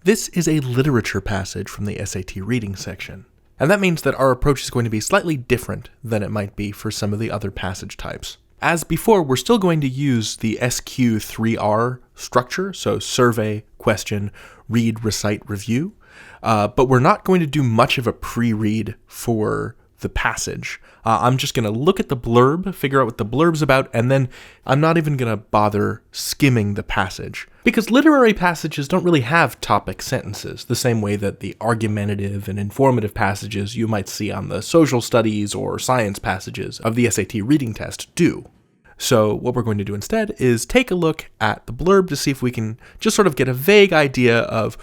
This is a literature passage from the SAT reading section. And that means that our approach is going to be slightly different than it might be for some of the other passage types. As before, we're still going to use the SQ3R structure, so survey, question, read, recite, review, but we're not going to do much of a pre-read for the passage. I'm just going to look at the blurb, figure out what the blurb's about, and then I'm not even going to bother skimming the passage. Because literary passages don't really have topic sentences, the same way that the argumentative and informative passages you might see on the social studies or science passages of the SAT reading test do. So what we're going to do instead is take a look at the blurb to see if we can just sort of get a vague idea of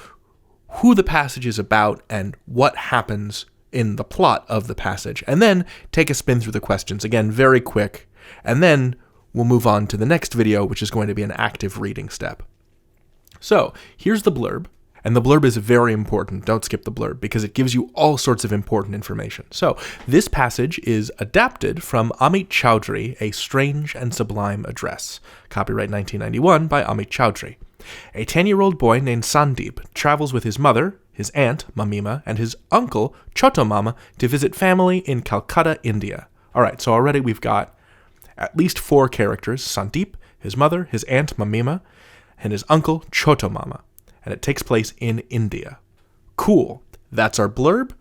who the passage is about and what happens in the plot of the passage, and then take a spin through the questions, again, very quick, and then we'll move on to the next video, which is going to be an active reading step. So, here's the blurb, and the blurb is very important. Don't skip the blurb, because it gives you all sorts of important information. So, this passage is adapted from Amit Chaudhry, A Strange and Sublime Address, copyright 1991 by Amit Chaudhry. A 10-year-old boy named Sandeep travels with his mother, his aunt, Mamima, and his uncle, Choto Mama, to visit family in Calcutta, India. Alright, so already we've got at least 4 characters, Sandeep, his mother, his aunt, Mamima, and his uncle, Choto Mama. And it takes place in India. Cool. That's our blurb.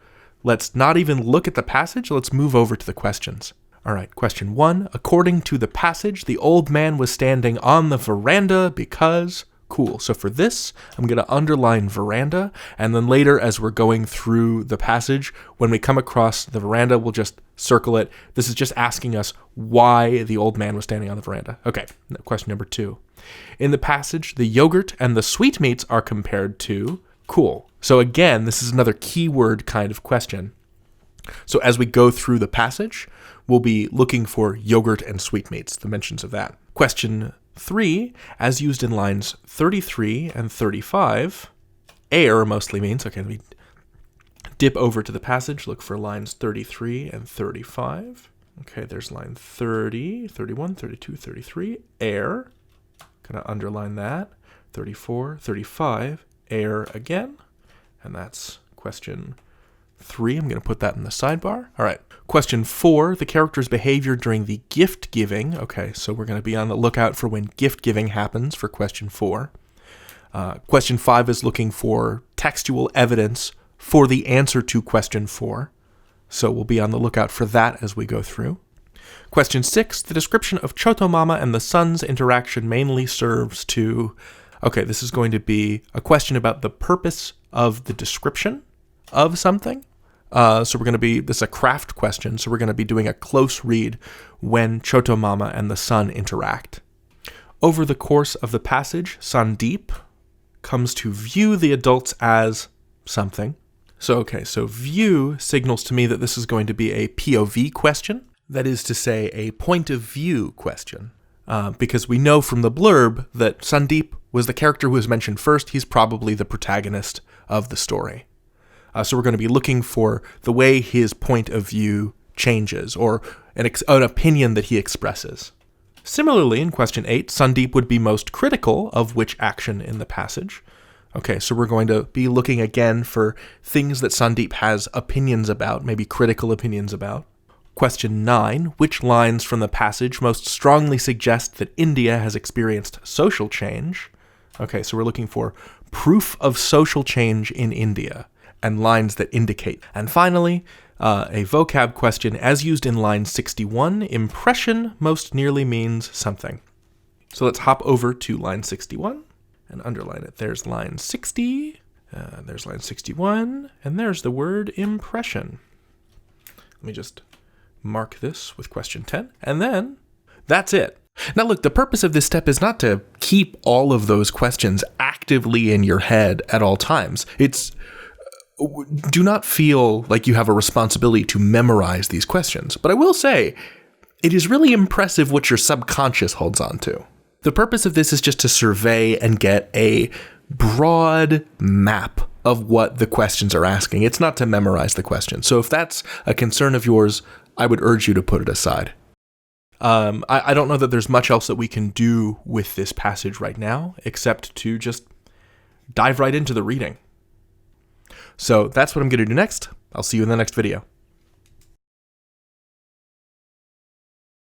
Let's not even look at the passage. Let's move over to the questions. Alright, question 1. According to the passage, the old man was standing on the veranda because... Cool. So for this, I'm going to underline veranda, and then later as we're going through the passage, when we come across the veranda, we'll just circle it. This is just asking us why the old man was standing on the veranda. Okay, question number 2. In the passage, the yogurt and the sweetmeats are compared to... Cool. So again, this is another keyword kind of question. So as we go through the passage, we'll be looking for yogurt and sweetmeats, the mentions of that. Question 3, as used in lines 33 and 35, air mostly means, okay, let me dip over to the passage, look for lines 33 and 35. Okay, there's line 30, 31, 32, 33, air. Gonna underline that. 34, 35, air again. And that's question 3. I'm going to put that in the sidebar. All right. Question 4, the character's behavior during the gift giving. Okay, so we're going to be on the lookout for when gift giving happens for question 4. Question 5 is looking for textual evidence for the answer to question 4. So we'll be on the lookout for that as we go through. Question 6, the description of Choto Mama and the son's interaction mainly serves to... Okay, this is going to be a question about the purpose of the description of something. So we're going to be, this is a craft question, so we're going to be doing a close read when Choto Mama and the son interact. Over the course of the passage, Sandeep comes to view the adults as something. So view signals to me that this is going to be a POV question, that is to say, a point of view question. Because we know from the blurb that Sandeep was the character who was mentioned first. He's probably the protagonist of the story. So we're going to be looking for the way his point of view changes, or an opinion that he expresses. Similarly, in question 8, Sandeep would be most critical of which action in the passage. Okay, so we're going to be looking again for things that Sandeep has opinions about, maybe critical opinions about. Question 9, which lines from the passage most strongly suggest that India has experienced social change? Okay, so we're looking for proof of social change in India, and lines that indicate. And finally, a vocab question, as used in line 61, impression most nearly means something. So let's hop over to line 61 and underline it. There's line 60, there's line 61, and there's the word impression. Let me just mark this with question 10, and then that's it. Now look, the purpose of this step is not to keep all of those questions actively in your head at all times. Do not feel like you have a responsibility to memorize these questions. But I will say, it is really impressive what your subconscious holds on to. The purpose of this is just to survey and get a broad map of what the questions are asking. It's not to memorize the question. So if that's a concern of yours, I would urge you to put it aside. I don't know that there's much else that we can do with this passage right now, except to just dive right into the reading. So that's what I'm going to do next. I'll see you in the next video.